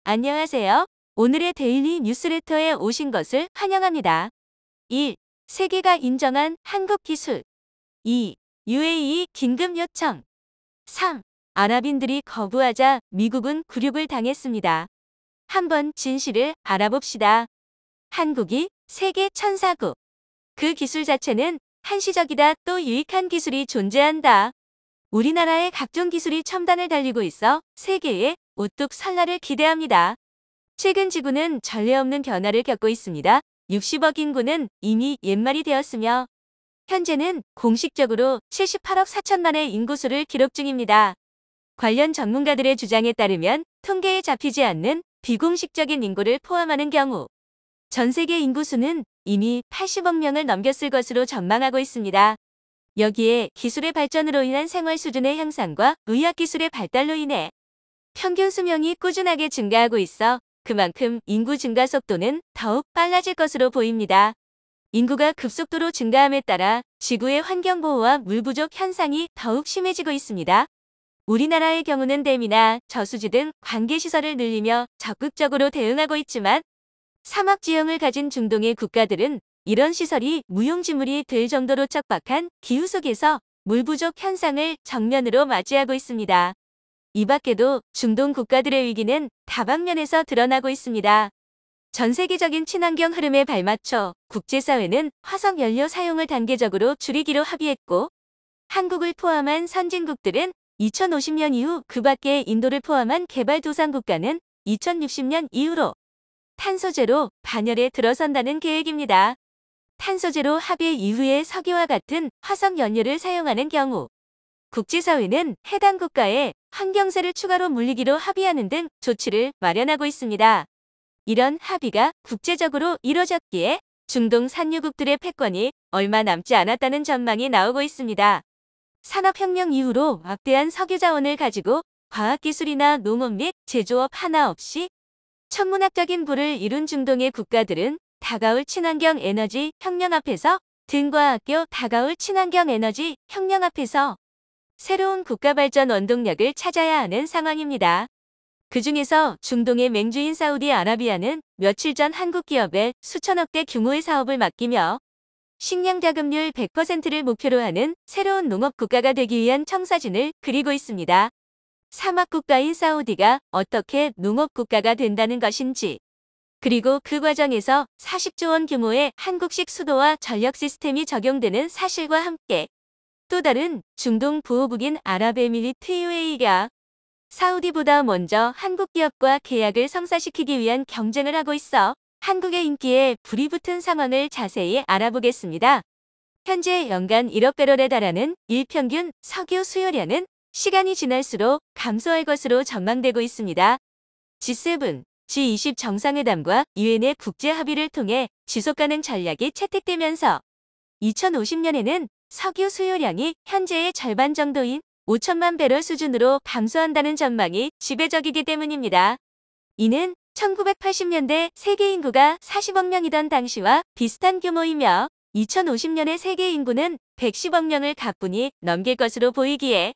안녕하세요. 오늘의 데일리 뉴스레터에 오신 것을 환영합니다. 1. 세계가 인정한 한국 기술. 2. UAE 긴급 요청. 3. 아랍인들이 거부하자 미국은 굴욕을 당했습니다. 한번 진실을 알아봅시다. 한국이 세계 천사국. 그 기술 자체는 한시적이다 또 유익한 기술이 존재한다. 우리나라의 각종 기술이 첨단을 달리고 있어 세계에 우뚝 설 날을 기대합니다. 최근 지구는 전례 없는 변화를 겪고 있습니다. 60억 인구는 이미 옛말이 되었으며 현재는 공식적으로 78억 4천만의 인구수를 기록 중입니다. 관련 전문가들의 주장에 따르면 통계에 잡히지 않는 비공식적인 인구를 포함하는 경우 전 세계 인구수는 이미 80억 명을 넘겼을 것으로 전망하고 있습니다. 여기에 기술의 발전으로 인한 생활 수준의 향상과 의학기술의 발달로 인해 평균 수명이 꾸준하게 증가하고 있어 그만큼 인구 증가 속도는 더욱 빨라질 것으로 보입니다. 인구가 급속도로 증가함에 따라 지구의 환경보호와 물 부족 현상이 더욱 심해지고 있습니다. 우리나라의 경우는 댐이나 저수지 등 관계시설을 늘리며 적극적으로 대응하고 있지만 사막 지형을 가진 중동의 국가들은 이런 시설이 무용지물이 될 정도로 척박한 기후 속에서 물 부족 현상을 정면으로 맞이하고 있습니다. 이 밖에도 중동 국가들의 위기는 다방면에서 드러나고 있습니다. 전 세계적인 친환경 흐름에 발맞춰 국제사회는 화석연료 사용을 단계적으로 줄이기로 합의했고 한국을 포함한 선진국들은 2050년 이후 그 밖의 인도를 포함한 개발도상국가는 2060년 이후로 탄소제로 반열에 들어선다는 계획입니다. 탄소제로 합의 이후에 석유와 같은 화석연료를 사용하는 경우 국제사회는 해당 국가에 환경세를 추가로 물리기로 합의하는 등 조치를 마련하고 있습니다. 이런 합의가 국제적으로 이뤄졌기에 중동 산유국들의 패권이 얼마 남지 않았다는 전망이 나오고 있습니다. 산업혁명 이후로 막대한 석유 자원을 가지고 과학기술이나 농업 및 제조업 하나 없이 천문학적인 부를 이룬 중동의 국가들은 다가올 친환경 에너지 혁명 앞에서 등과학교 다가올 친환경 에너지 혁명 앞에서 새로운 국가 발전 원동력을 찾아야 하는 상황입니다. 그 중에서 중동의 맹주인 사우디아라비아는 며칠 전 한국 기업에 수천억대 규모의 사업을 맡기며 식량 자급률 100%를 목표로 하는 새로운 농업 국가가 되기 위한 청사진을 그리고 있습니다. 사막 국가인 사우디가 어떻게 농업 국가가 된다는 것인지, 그리고 그 과정에서 40조 원 규모의 한국식 수도와 전력 시스템이 적용되는 사실과 함께 또 다른 중동 보호국인 아랍에미리트 UAE가 사우디보다 먼저 한국 기업과 계약을 성사시키기 위한 경쟁을 하고 있어 한국의 인기에 불이 붙은 상황을 자세히 알아보겠습니다. 현재 연간 1억 배럴에 달하는 일평균 석유 수요량은 시간이 지날수록 감소할 것으로 전망되고 있습니다. G7, G20 정상회담과 유엔의 국제 합의를 통해 지속가능 전략이 채택되면서 2050년에는 석유 수요량이 현재의 절반 정도인 5천만 배럴 수준으로 감소한다는 전망이 지배적이기 때문입니다. 이는 1980년대 세계 인구가 40억 명이던 당시와 비슷한 규모이며 2050년의 세계 인구는 110억 명을 가뿐히 넘길 것으로 보이기에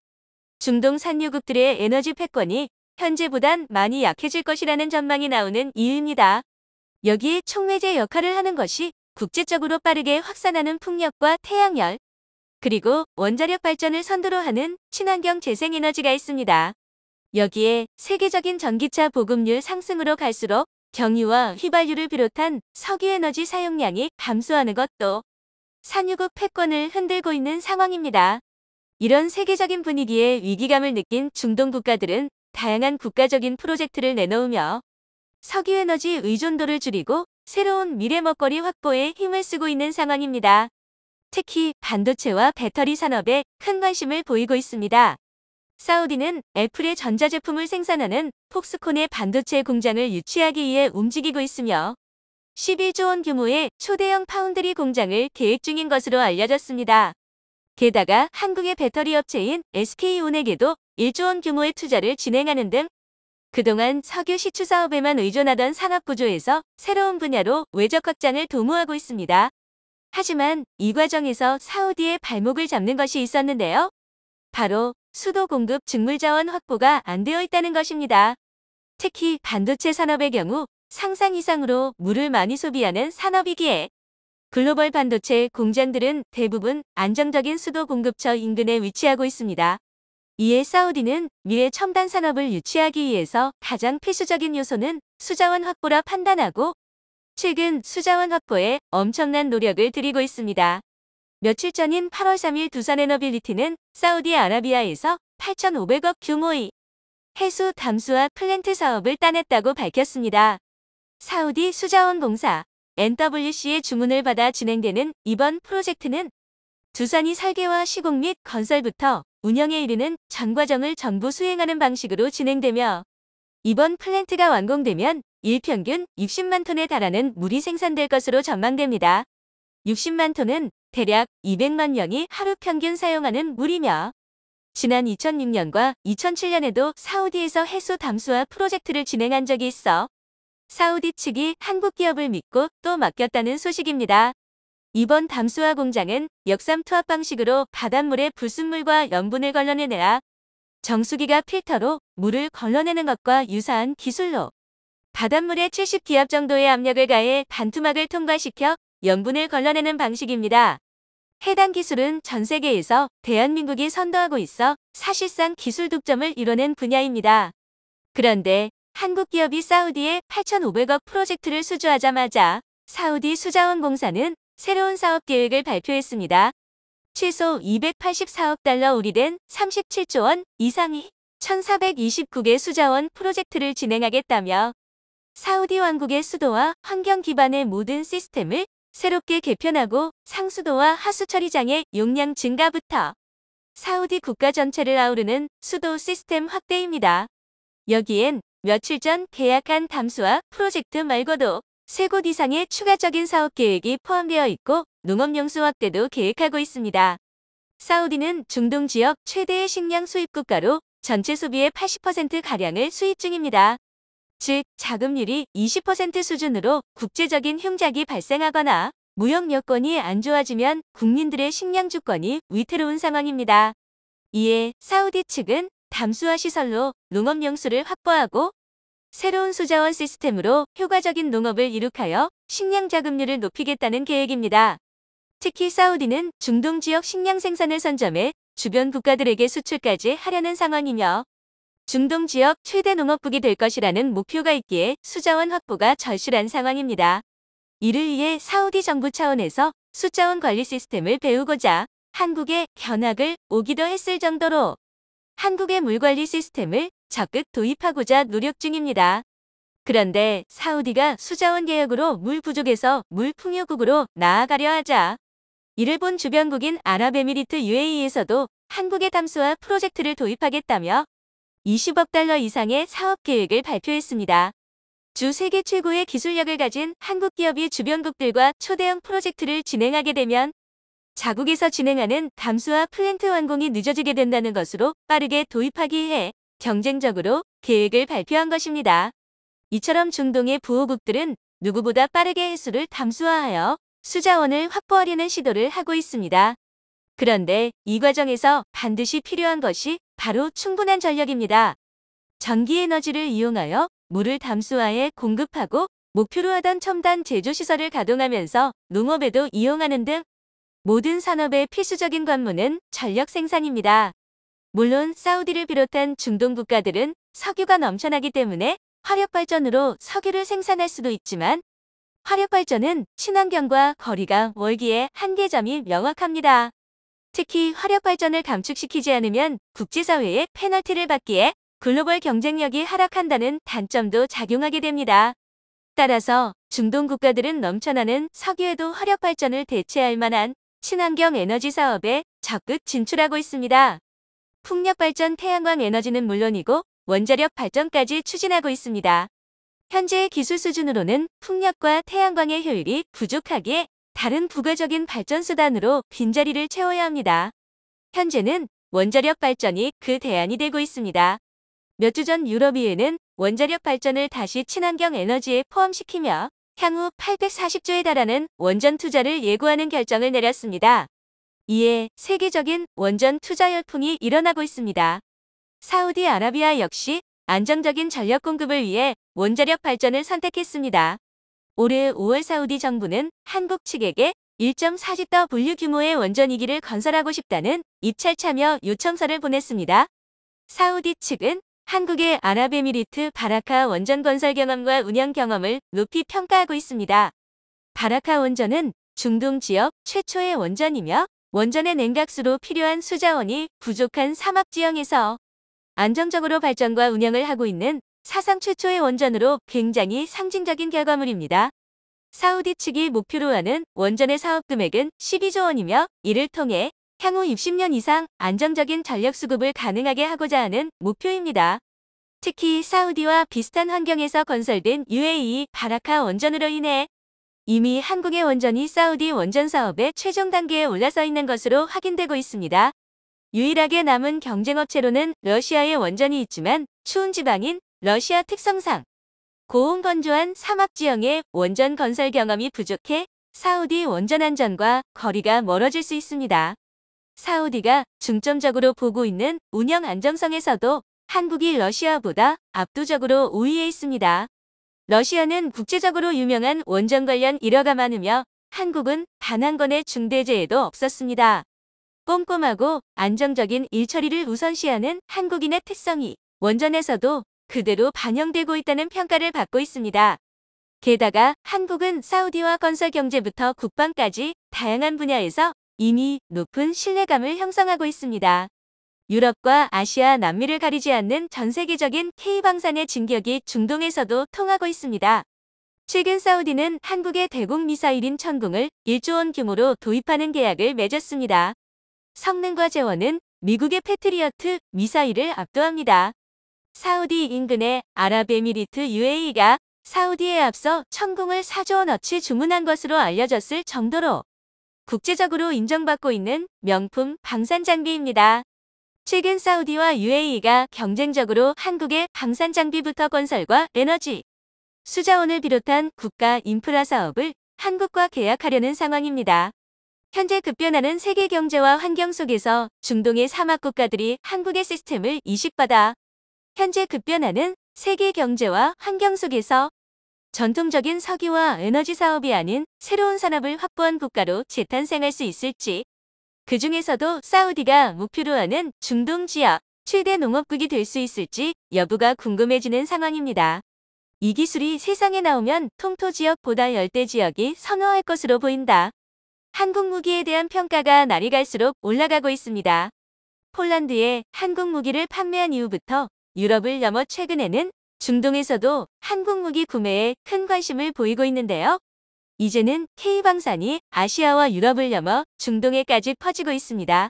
중동 산유국들의 에너지 패권이 현재보단 많이 약해질 것이라는 전망이 나오는 이유입니다. 여기에 촉매제 역할을 하는 것이 국제적으로 빠르게 확산하는 풍력과 태양열, 그리고 원자력 발전을 선두로 하는 친환경 재생에너지가 있습니다. 여기에 세계적인 전기차 보급률 상승으로 갈수록 경유와 휘발유를 비롯한 석유에너지 사용량이 감소하는 것도 산유국 패권을 흔들고 있는 상황입니다. 이런 세계적인 분위기에 위기감을 느낀 중동 국가들은 다양한 국가적인 프로젝트를 내놓으며 석유에너지 의존도를 줄이고 새로운 미래 먹거리 확보에 힘을 쓰고 있는 상황입니다. 특히 반도체와 배터리 산업에 큰 관심을 보이고 있습니다. 사우디는 애플의 전자제품을 생산하는 폭스콘의 반도체 공장을 유치하기 위해 움직이고 있으며 11조 원 규모의 초대형 파운드리 공장을 계획 중인 것으로 알려졌습니다. 게다가 한국의 배터리 업체인 SK온에게도 1조 원 규모의 투자를 진행하는 등 그동안 석유 시추 사업에만 의존하던 산업 구조에서 새로운 분야로 외적 확장을 도모하고 있습니다. 하지만 이 과정에서 사우디의 발목을 잡는 것이 있었는데요. 바로 수도 공급 직물 자원 확보가 안 되어 있다는 것입니다. 특히 반도체 산업의 경우 상상 이상으로 물을 많이 소비하는 산업이기에 글로벌 반도체 공장들은 대부분 안정적인 수도 공급처 인근에 위치하고 있습니다. 이에 사우디는 미래 첨단 산업을 유치하기 위해서 가장 필수적인 요소는 수자원 확보라 판단하고 최근 수자원 확보에 엄청난 노력을 들이고 있습니다. 며칠 전인 8월 3일 두산에너빌리티는 사우디아라비아에서 8,500억 규모의 해수 담수화 플랜트 사업을 따냈다고 밝혔습니다. 사우디 수자원공사 NWC의 주문을 받아 진행되는 이번 프로젝트는 두산이 설계와 시공 및 건설부터 운영에 이르는 전 과정을 전부 수행하는 방식으로 진행되며 이번 플랜트가 완공되면 일평균 60만 톤에 달하는 물이 생산될 것으로 전망됩니다. 60만 톤은 대략 200만 명이 하루 평균 사용하는 물이며 지난 2006년과 2007년에도 사우디에서 해수 담수화 프로젝트를 진행한 적이 있어 사우디 측이 한국 기업을 믿고 또 맡겼다는 소식입니다. 이번 담수화 공장은 역삼 투합 방식으로 바닷물에 불순물과 염분을 걸러내느라 정수기가 필터로 물을 걸러내는 것과 유사한 기술로 바닷물에 70기압 정도의 압력을 가해 반투막을 통과시켜 염분을 걸러내는 방식입니다. 해당 기술은 전 세계에서 대한민국이 선도하고 있어 사실상 기술 독점을 이뤄낸 분야입니다. 그런데 한국 기업이 사우디에 8,500억 프로젝트를 수주하자마자 사우디 수자원공사는 새로운 사업 계획을 발표했습니다. 최소 284억 달러 우리된 37조 원 이상의 1,429개 수자원 프로젝트를 진행하겠다며 사우디 왕국의 수도와 환경 기반의 모든 시스템을 새롭게 개편하고 상수도와 하수 처리장의 용량 증가부터 사우디 국가 전체를 아우르는 수도 시스템 확대입니다. 여기엔 며칠 전 계약한 담수화 프로젝트 말고도 3곳 이상의 추가적인 사업 계획이 포함되어 있고 농업용수 확대도 계획하고 있습니다. 사우디는 중동 지역 최대의 식량 수입 국가로 전체 소비의 80%가량을 수입 중입니다. 즉, 자금률이 20% 수준으로 국제적인 흉작이 발생하거나 무역 여건이 안 좋아지면 국민들의 식량 주권이 위태로운 상황입니다. 이에 사우디 측은 담수화 시설로 농업용수를 확보하고 새로운 수자원 시스템으로 효과적인 농업을 이룩하여 식량 자금률을 높이겠다는 계획입니다. 특히 사우디는 중동 지역 식량 생산을 선점해 주변 국가들에게 수출까지 하려는 상황이며 중동 지역 최대 농업국이 될 것이라는 목표가 있기에 수자원 확보가 절실한 상황입니다. 이를 위해 사우디 정부 차원에서 수자원 관리 시스템을 배우고자 한국에 견학을 오기도 했을 정도로 한국의 물관리 시스템을 적극 도입하고자 노력 중입니다. 그런데 사우디가 수자원 개혁으로 물 부족에서 물 풍요국으로 나아가려 하자 이를 본 주변국인 아랍에미리트 UAE에서도 한국의 담수화 프로젝트를 도입하겠다며 20억 달러 이상의 사업 계획을 발표했습니다. 주 세계 최고의 기술력을 가진 한국 기업이 주변국들과 초대형 프로젝트를 진행하게 되면 자국에서 진행하는 담수화 플랜트 완공이 늦어지게 된다는 것으로 빠르게 도입하기 위해 경쟁적으로 계획을 발표한 것입니다. 이처럼 중동의 부호국들은 누구보다 빠르게 해수를 담수화하여 수자원을 확보하려는 시도를 하고 있습니다. 그런데 이 과정에서 반드시 필요한 것이 바로 충분한 전력입니다. 전기에너지를 이용하여 물을 담수화해 공급하고 목표로 하던 첨단 제조시설을 가동하면서 농업에도 이용하는 등 모든 산업의 필수적인 관문은 전력 생산입니다. 물론 사우디를 비롯한 중동 국가들은 석유가 넘쳐나기 때문에 화력발전으로 석유를 생산할 수도 있지만 화력발전은 친환경과 거리가 멀기에 한계점이 명확합니다. 특히 화력발전을 감축시키지 않으면 국제사회의 페널티를 받기에 글로벌 경쟁력이 하락한다는 단점도 작용하게 됩니다. 따라서 중동 국가들은 넘쳐나는 석유에도 화력발전을 대체할 만한 친환경 에너지 사업에 적극 진출하고 있습니다. 풍력발전 태양광 에너지는 물론이고 원자력 발전까지 추진하고 있습니다. 현재의 기술 수준으로는 풍력과 태양광의 효율이 부족하기에 다른 부가적인 발전 수단으로 빈자리를 채워야 합니다. 현재는 원자력 발전이 그 대안이 되고 있습니다. 몇 주 전 유럽의회는 원자력 발전을 다시 친환경 에너지에 포함시키며 향후 840조에 달하는 원전 투자를 예고하는 결정을 내렸습니다. 이에 세계적인 원전 투자 열풍이 일어나고 있습니다. 사우디아라비아 역시 안정적인 전력 공급을 위해 원자력 발전을 선택했습니다. 올해 5월 사우디 정부는 한국 측에게 1.4GW 규모의 원전 2기를 건설하고 싶다는 입찰 참여 요청서를 보냈습니다. 사우디 측은 한국의 아랍에미리트 바라카 원전 건설 경험과 운영 경험을 높이 평가하고 있습니다. 바라카 원전은 중동 지역 최초의 원전이며 원전의 냉각수로 필요한 수자원이 부족한 사막 지형에서 안정적으로 발전과 운영을 하고 있는 사상 최초의 원전으로 굉장히 상징적인 결과물입니다. 사우디 측이 목표로 하는 원전의 사업 금액은 12조 원이며 이를 통해 향후 60년 이상 안정적인 전력 수급을 가능하게 하고자 하는 목표입니다. 특히 사우디와 비슷한 환경에서 건설된 UAE 바라카 원전으로 인해 이미 한국의 원전이 사우디 원전 사업의 최종 단계에 올라서 있는 것으로 확인되고 있습니다. 유일하게 남은 경쟁업체로는 러시아의 원전이 있지만 추운 지방인 러시아 특성상 고온 건조한 사막 지형의 원전 건설 경험이 부족해 사우디 원전 안전과 거리가 멀어질 수 있습니다. 사우디가 중점적으로 보고 있는 운영 안정성에서도 한국이 러시아보다 압도적으로 우위에 있습니다. 러시아는 국제적으로 유명한 원전 관련 일화가 많으며 한국은 단 한 건의 중대재해도 없었습니다. 꼼꼼하고 안정적인 일처리를 우선시하는 한국인의 특성이 원전에서도 그대로 반영되고 있다는 평가를 받고 있습니다. 게다가 한국은 사우디와 건설 경제부터 국방까지 다양한 분야에서 이미 높은 신뢰감을 형성하고 있습니다. 유럽과 아시아, 남미를 가리지 않는 전 세계적인 K방산의 진격이 중동에서도 통하고 있습니다. 최근 사우디는 한국의 대공 미사일인 천궁을 1조 원 규모로 도입하는 계약을 맺었습니다. 성능과 재원은 미국의 패트리어트 미사일을 압도합니다. 사우디 인근의 아랍에미리트 UAE가 사우디에 앞서 천궁을 4조 원어치 주문한 것으로 알려졌을 정도로 국제적으로 인정받고 있는 명품 방산 장비입니다. 최근 사우디와 UAE가 경쟁적으로 한국의 방산 장비부터 건설과 에너지, 수자원을 비롯한 국가 인프라 사업을 한국과 계약하려는 상황입니다. 현재 급변하는 세계 경제와 환경 속에서 중동의 사막 국가들이 한국의 시스템을 이식받아 현재 급변하는 세계 경제와 환경 속에서 전통적인 석유와 에너지 사업이 아닌 새로운 산업을 확보한 국가로 재탄생할 수 있을지, 그 중에서도 사우디가 목표로 하는 중동 지역 최대 농업국이 될 수 있을지 여부가 궁금해지는 상황입니다. 이 기술이 세상에 나오면 통토 지역보다 열대 지역이 선호할 것으로 보인다. 한국 무기에 대한 평가가 날이 갈수록 올라가고 있습니다. 폴란드에 한국 무기를 판매한 이후부터 유럽을 넘어 최근에는 중동에서도 한국 무기 구매에 큰 관심을 보이고 있는데요. 이제는 K방산이 아시아와 유럽을 넘어 중동에까지 퍼지고 있습니다.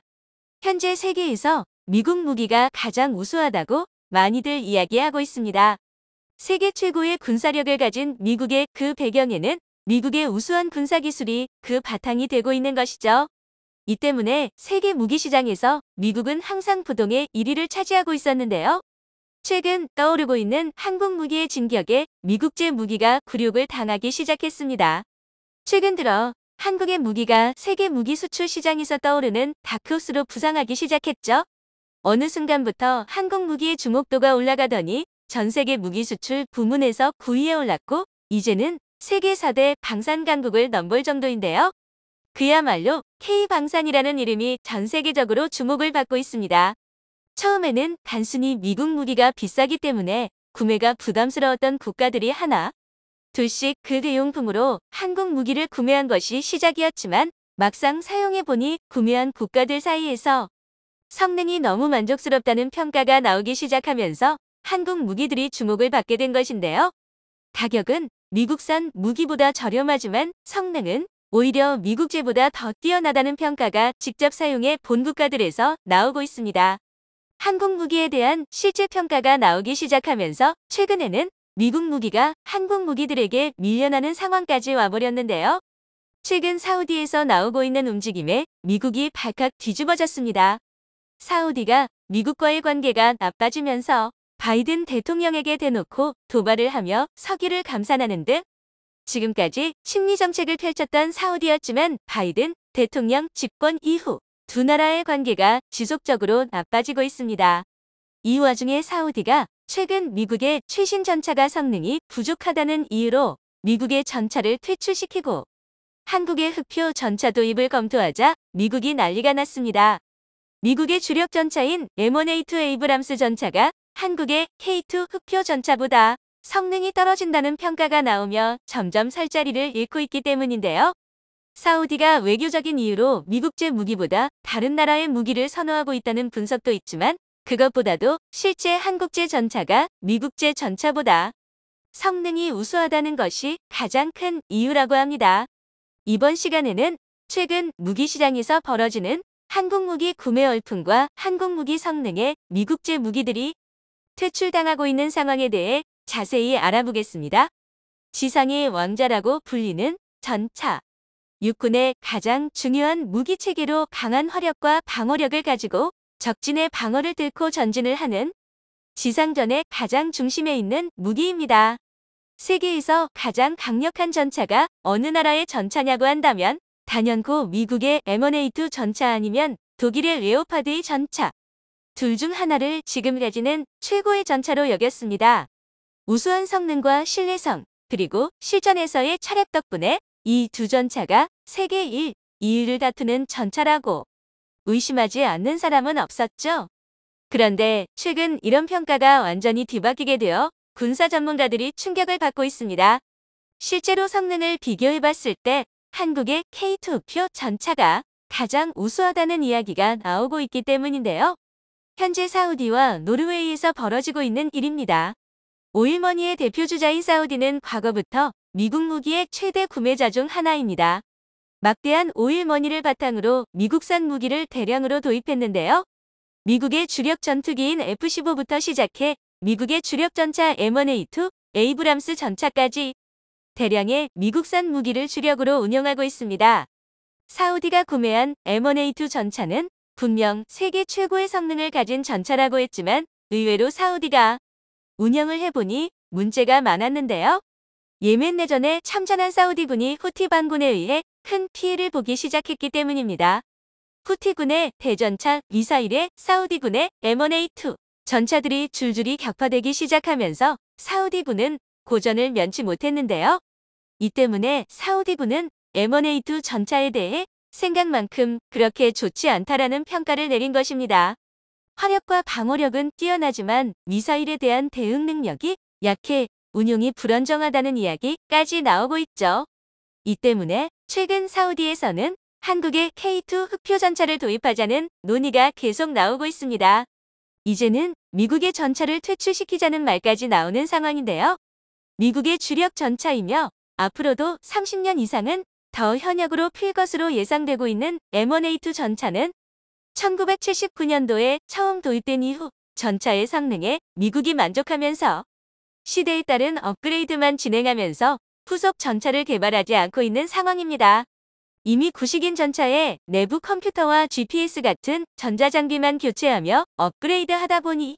현재 세계에서 미국 무기가 가장 우수하다고 많이들 이야기하고 있습니다. 세계 최고의 군사력을 가진 미국의 그 배경에는 미국의 우수한 군사기술이 그 바탕이 되고 있는 것이죠. 이 때문에 세계 무기 시장에서 미국은 항상 부동의 1위를 차지하고 있었는데요. 최근 떠오르고 있는 한국 무기의 진격에 미국제 무기가 굴욕을 당하기 시작했습니다. 최근 들어 한국의 무기가 세계 무기 수출 시장에서 떠오르는 다크호스로 부상하기 시작했죠. 어느 순간부터 한국 무기의 주목도가 올라가더니 전 세계 무기 수출 부문에서 9위에 올랐고 이제는 세계 4대 방산 강국을 넘볼 정도인데요. 그야말로 K방산이라는 이름이 전 세계적으로 주목을 받고 있습니다. 처음에는 단순히 미국 무기가 비싸기 때문에 구매가 부담스러웠던 국가들이 하나, 둘씩 그 대용품으로 한국 무기를 구매한 것이 시작이었지만 막상 사용해보니 구매한 국가들 사이에서 성능이 너무 만족스럽다는 평가가 나오기 시작하면서 한국 무기들이 주목을 받게 된 것인데요. 가격은 미국산 무기보다 저렴하지만 성능은 오히려 미국제보다 더 뛰어나다는 평가가 직접 사용해 본 국가들에서 나오고 있습니다. 한국 무기에 대한 실제 평가가 나오기 시작하면서 최근에는 미국 무기가 한국 무기들에게 밀려나는 상황까지 와버렸는데요. 최근 사우디에서 나오고 있는 움직임에 미국이 발칵 뒤집어졌습니다. 사우디가 미국과의 관계가 나빠지면서 바이든 대통령에게 대놓고 도발을 하며 석유를 감산하는 등 지금까지 심리정책을 펼쳤던 사우디였지만 바이든 대통령 집권 이후 두 나라의 관계가 지속적으로 나빠지고 있습니다. 이 와중에 사우디가 최근 미국의 최신 전차가 성능이 부족하다는 이유로 미국의 전차를 퇴출시키고 한국의 흑표 전차 도입을 검토하자 미국이 난리가 났습니다. 미국의 주력 전차인 M1A2 에이브람스 전차가 한국의 K2 흑표 전차보다 성능이 떨어진다는 평가가 나오며 점점 설 자리를 잃고 있기 때문인데요. 사우디가 외교적인 이유로 미국제 무기보다 다른 나라의 무기를 선호하고 있다는 분석도 있지만 그것보다도 실제 한국제 전차가 미국제 전차보다 성능이 우수하다는 것이 가장 큰 이유라고 합니다. 이번 시간에는 최근 무기시장에서 벌어지는 한국 무기 구매 열풍과 한국 무기 성능의 미국제 무기들이 퇴출당하고 있는 상황에 대해 자세히 알아보겠습니다. 지상의 왕자라고 불리는 전차. 육군의 가장 중요한 무기체계로 강한 화력과 방어력을 가지고 적진의 방어를 뚫고 전진을 하는 지상전의 가장 중심에 있는 무기입니다. 세계에서 가장 강력한 전차가 어느 나라의 전차냐고 한다면 단연코 미국의 M1A2 전차 아니면 독일의 레오파드의 전차. 둘 중 하나를 지금까지는 최고의 전차로 여겼습니다. 우수한 성능과 신뢰성, 그리고 실전에서의 차력 덕분에 이 두 전차가 세계 1, 2위를 다투는 전차라고 의심하지 않는 사람은 없었죠. 그런데 최근 이런 평가가 완전히 뒤바뀌게 되어 군사 전문가들이 충격을 받고 있습니다. 실제로 성능을 비교해봤을 때 한국의 K2 흑표 전차가 가장 우수하다는 이야기가 나오고 있기 때문인데요. 현재 사우디와 노르웨이에서 벌어지고 있는 일입니다. 오일머니의 대표주자인 사우디는 과거부터 미국 무기의 최대 구매자 중 하나입니다. 막대한 오일머니를 바탕으로 미국산 무기를 대량으로 도입했는데요. 미국의 주력 전투기인 F-15부터 시작해 미국의 주력 전차 M1A2, 에이브람스 전차까지 대량의 미국산 무기를 주력으로 운영하고 있습니다. 사우디가 구매한 M1A2 전차는 분명 세계 최고의 성능을 가진 전차라고 했지만 의외로 사우디가 운영을 해보니 문제가 많았는데요. 예멘 내전에 참전한 사우디군이 후티 반군에 의해 큰 피해를 보기 시작했기 때문입니다. 후티군의 대전차 미사일에 사우디군의 M1A2 전차들이 줄줄이 격파되기 시작하면서 사우디군은 고전을 면치 못했는데요. 이 때문에 사우디군은 M1A2 전차에 대해 생각만큼 그렇게 좋지 않다라는 평가를 내린 것입니다. 화력과 방어력은 뛰어나지만 미사일에 대한 대응 능력이 약해 운용이 불안정하다는 이야기까지 나오고 있죠. 이 때문에 최근 사우디에서는 한국의 K2 흑표 전차를 도입하자는 논의가 계속 나오고 있습니다. 이제는 미국의 전차를 퇴출시키자는 말까지 나오는 상황인데요. 미국의 주력 전차이며 앞으로도 30년 이상은 더 현역으로 필 것으로 예상되고 있는 M1A2 전차는 1979년도에 처음 도입된 이후 전차의 성능에 미국이 만족하면서 시대에 따른 업그레이드만 진행하면서 후속 전차를 개발하지 않고 있는 상황입니다. 이미 구식인 전차에 내부 컴퓨터와 GPS 같은 전자장비만 교체하며 업그레이드 하다 보니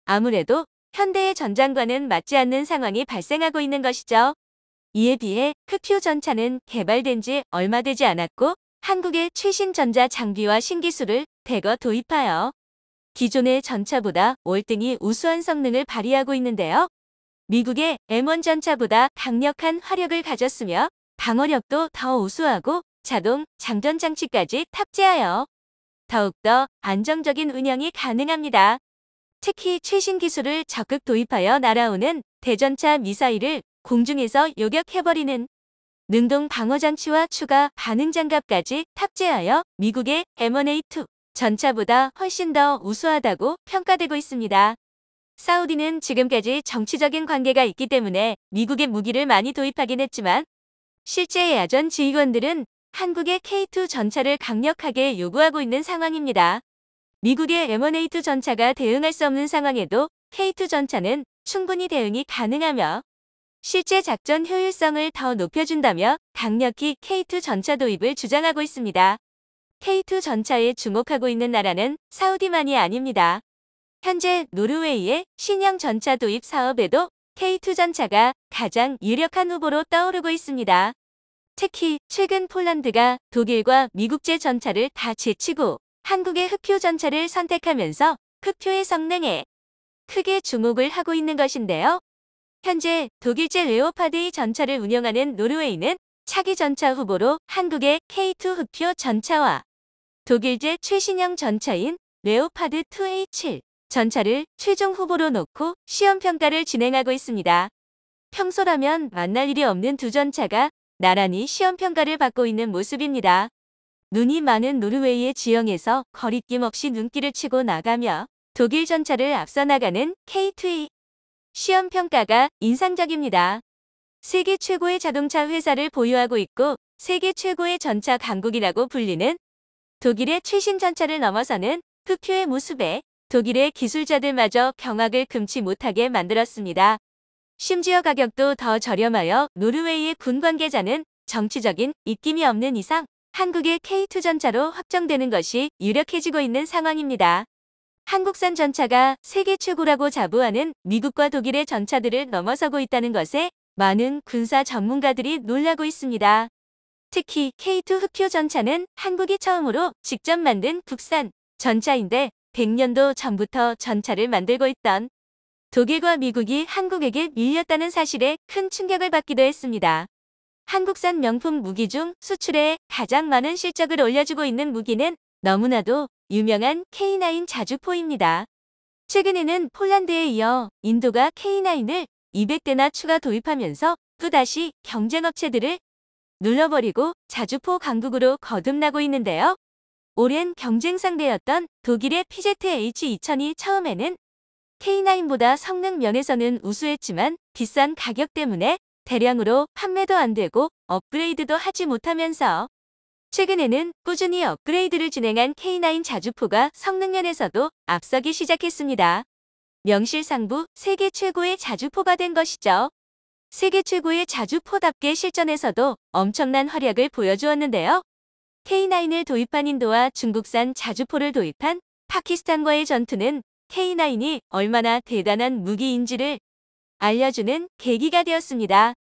아무래도 현대의 전장과는 맞지 않는 상황이 발생하고 있는 것이죠. 이에 비해 흑표 전차는 개발된 지 얼마 되지 않았고 한국의 최신 전자 장비와 신기술을 대거 도입하여 기존의 전차보다 월등히 우수한 성능을 발휘하고 있는데요. 미국의 M1 전차보다 강력한 화력을 가졌으며 방어력도 더 우수하고 자동 장전 장치까지 탑재하여 더욱더 안정적인 운영이 가능합니다. 특히 최신 기술을 적극 도입하여 날아오는 대전차 미사일을 공중에서 요격해버리는 능동 방어장치와 추가 반응장갑까지 탑재하여 미국의 M1A2 전차보다 훨씬 더 우수하다고 평가되고 있습니다. 사우디는 지금까지 정치적인 관계가 있기 때문에 미국의 무기를 많이 도입하긴 했지만 실제 야전 지휘관들은 한국의 K2 전차를 강력하게 요구하고 있는 상황입니다. 미국의 M1A2 전차가 대응할 수 없는 상황에도 K2 전차는 충분히 대응이 가능하며 실제 작전 효율성을 더 높여준다며 강력히 K2 전차 도입을 주장하고 있습니다. K2 전차에 주목하고 있는 나라는 사우디만이 아닙니다. 현재 노르웨이의 신형 전차 도입 사업에도 K2 전차가 가장 유력한 후보로 떠오르고 있습니다. 특히 최근 폴란드가 독일과 미국제 전차를 다 제치고 한국의 흑표 전차를 선택하면서 흑표의 성능에 크게 주목을 하고 있는 것인데요. 현재 독일제 레오파드 전차를 운영하는 노르웨이는 차기 전차 후보로 한국의 K2 흑표 전차와 독일제 최신형 전차인 레오파드 2A7 전차를 최종 후보로 놓고 시험평가를 진행하고 있습니다. 평소라면 만날 일이 없는 두 전차가 나란히 시험평가를 받고 있는 모습입니다. 눈이 많은 노르웨이의 지형에서 거리낌 없이 눈길을 치고 나가며 독일 전차를 앞서 나가는 K2의 시험평가가 인상적입니다. 세계 최고의 자동차 회사를 보유하고 있고 세계 최고의 전차 강국이라고 불리는 독일의 최신 전차를 넘어서는 흑표의 모습에 독일의 기술자들마저 경악을 금치 못하게 만들었습니다. 심지어 가격도 더 저렴하여 노르웨이의 군 관계자는 정치적인 입김이 없는 이상 한국의 K2 전차로 확정되는 것이 유력해지고 있는 상황입니다. 한국산 전차가 세계 최고라고 자부하는 미국과 독일의 전차들을 넘어서고 있다는 것에 많은 군사 전문가들이 놀라고 있습니다. 특히 K2 흑표 전차는 한국이 처음으로 직접 만든 국산 전차인데 100년도 전부터 전차를 만들고 있던 독일과 미국이 한국에게 밀렸다는 사실에 큰 충격을 받기도 했습니다. 한국산 명품 무기 중 수출에 가장 많은 실적을 올려주고 있는 무기는 너무나도 유명한 K9 자주포입니다. 최근에는 폴란드에 이어 인도가 K9을 200대나 추가 도입하면서 또다시 경쟁업체들을 눌러버리고 자주포 강국으로 거듭나고 있는데요. 오랜 경쟁 상대였던 독일의 PZH-2000이 처음에는 K9보다 성능 면에서는 우수했지만 비싼 가격 때문에 대량으로 판매도 안 되고 업그레이드도 하지 못하면서 최근에는 꾸준히 업그레이드를 진행한 K9 자주포가 성능 면에서도 앞서기 시작했습니다. 명실상부 세계 최고의 자주포가 된 것이죠. 세계 최고의 자주포답게 실전에서도 엄청난 활약을 보여주었는데요. K9을 도입한 인도와 중국산 자주포를 도입한 파키스탄과의 전투는 K9이 얼마나 대단한 무기인지를 알려주는 계기가 되었습니다.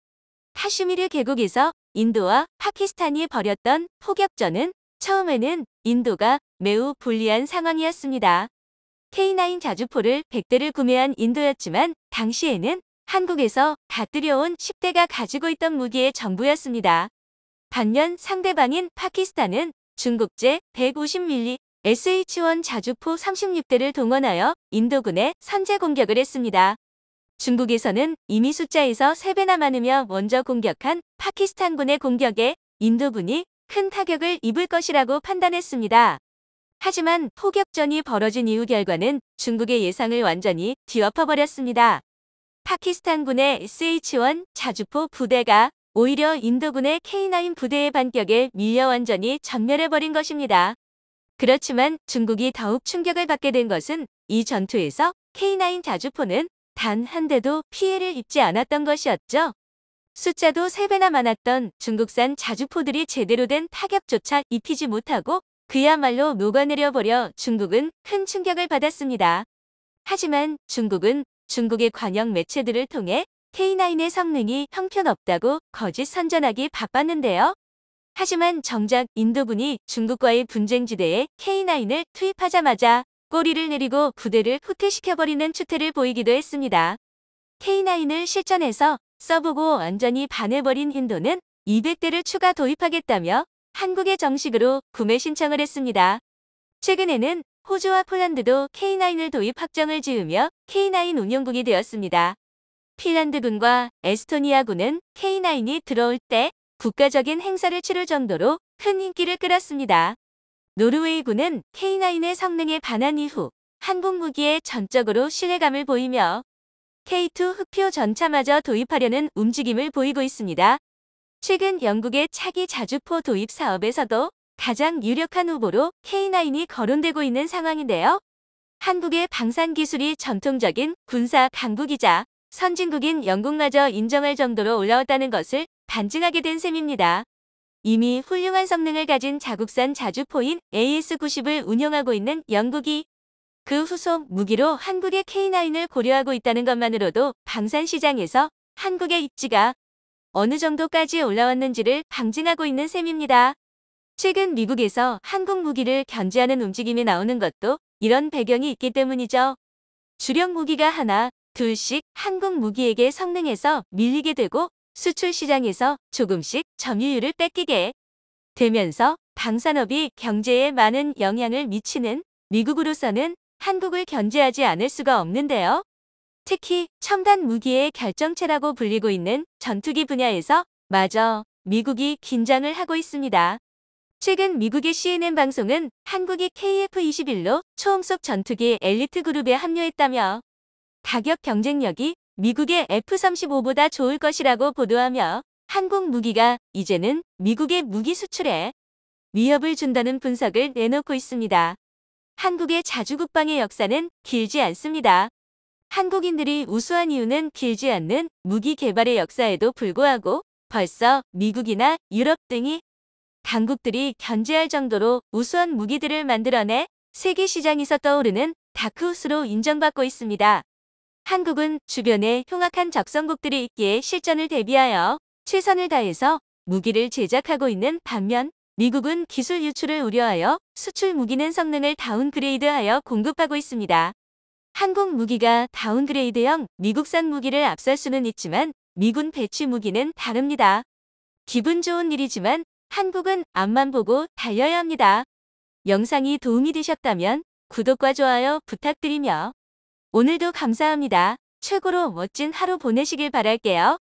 카슈미르 계곡에서 인도와 파키스탄이 벌였던 포격전은 처음에는 인도가 매우 불리한 상황이었습니다. K9 자주포를 100대를 구매한 인도였지만 당시에는 한국에서 다 들여온 10대가 가지고 있던 무기의 전부였습니다. 반면 상대방인 파키스탄은 중국제 150mm SH-1 자주포 36대를 동원하여 인도군에 선제 공격을 했습니다. 중국에서는 이미 숫자에서 3배나 많으며 먼저 공격한 파키스탄군의 공격에 인도군이 큰 타격을 입을 것이라고 판단했습니다. 하지만 포격전이 벌어진 이후 결과는 중국의 예상을 완전히 뒤엎어버렸습니다. 파키스탄군의 SH-1 자주포 부대가 오히려 인도군의 K9 부대의 반격에 밀려 완전히 전멸해버린 것입니다. 그렇지만 중국이 더욱 충격을 받게 된 것은 이 전투에서 K9 자주포는 단 한 대도 피해를 입지 않았던 것이었죠. 숫자도 3배나 많았던 중국산 자주포들이 제대로 된 타격조차 입히지 못하고 그야말로 녹아내려버려 중국은 큰 충격을 받았습니다. 하지만 중국은 중국의 관영 매체들을 통해 K9의 성능이 형편없다고 거짓 선전하기 바빴는데요. 하지만 정작 인도군이 중국과의 분쟁지대에 K9을 투입하자마자 꼬리를 내리고 부대를 후퇴시켜버리는 추태를 보이기도 했습니다. K9을 실전에서 써보고 완전히 반해버린 인도는 200대를 추가 도입하겠다며 한국에 정식으로 구매 신청을 했습니다. 최근에는 호주와 폴란드도 K9을 도입 확정을 지으며 K9 운용국이 되었습니다. 핀란드군과 에스토니아군은 K9이 들어올 때 국가적인 행사를 치를 정도로 큰 인기를 끌었습니다. 노르웨이군은 K9의 성능에 반한 이후 한국 무기에 전적으로 신뢰감을 보이며 K2 흑표 전차마저 도입하려는 움직임을 보이고 있습니다. 최근 영국의 차기 자주포 도입 사업에서도 가장 유력한 후보로 K9이 거론되고 있는 상황인데요. 한국의 방산 기술이 전통적인 군사 강국이자 선진국인 영국마저 인정할 정도로 올라왔다는 것을 반증하게 된 셈입니다. 이미 훌륭한 성능을 가진 자국산 자주포인 AS-90을 운영하고 있는 영국이 그 후속 무기로 한국의 K9을 고려하고 있다는 것만으로도 방산 시장에서 한국의 입지가 어느 정도까지 올라왔는지를 방증하고 있는 셈입니다. 최근 미국에서 한국 무기를 견제하는 움직임이 나오는 것도 이런 배경이 있기 때문이죠. 주력 무기가 하나, 둘씩 한국 무기에게 성능에서 밀리게 되고 수출 시장에서 조금씩 점유율을 뺏기게 되면서 방산업이 경제에 많은 영향을 미치는 미국으로서는 한국을 견제하지 않을 수가 없는데요. 특히 첨단 무기의 결정체라고 불리고 있는 전투기 분야에서 마저 미국이 긴장을 하고 있습니다. 최근 미국의 CNN 방송은 한국이 KF-21로 초음속 전투기 엘리트 그룹에 합류했다며 가격 경쟁력이 미국의 F-35보다 좋을 것이라고 보도하며 한국 무기가 이제는 미국의 무기 수출에 위협을 준다는 분석을 내놓고 있습니다. 한국의 자주국방의 역사는 길지 않습니다. 한국인들이 우수한 이유는 길지 않는 무기 개발의 역사에도 불구하고 벌써 미국이나 유럽 등이 강국들이 견제할 정도로 우수한 무기들을 만들어내 세계 시장에서 떠오르는 다크호스로 인정받고 있습니다. 한국은 주변에 흉악한 적성국들이 있기에 실전을 대비하여 최선을 다해서 무기를 제작하고 있는 반면 미국은 기술 유출을 우려하여 수출 무기는 성능을 다운그레이드하여 공급하고 있습니다. 한국 무기가 다운그레이드형 미국산 무기를 앞설 수는 있지만 미군 배치 무기는 다릅니다. 기분 좋은 일이지만 한국은 앞만 보고 달려야 합니다. 영상이 도움이 되셨다면 구독과 좋아요 부탁드리며 오늘도 감사합니다. 최고로 멋진 하루 보내시길 바랄게요.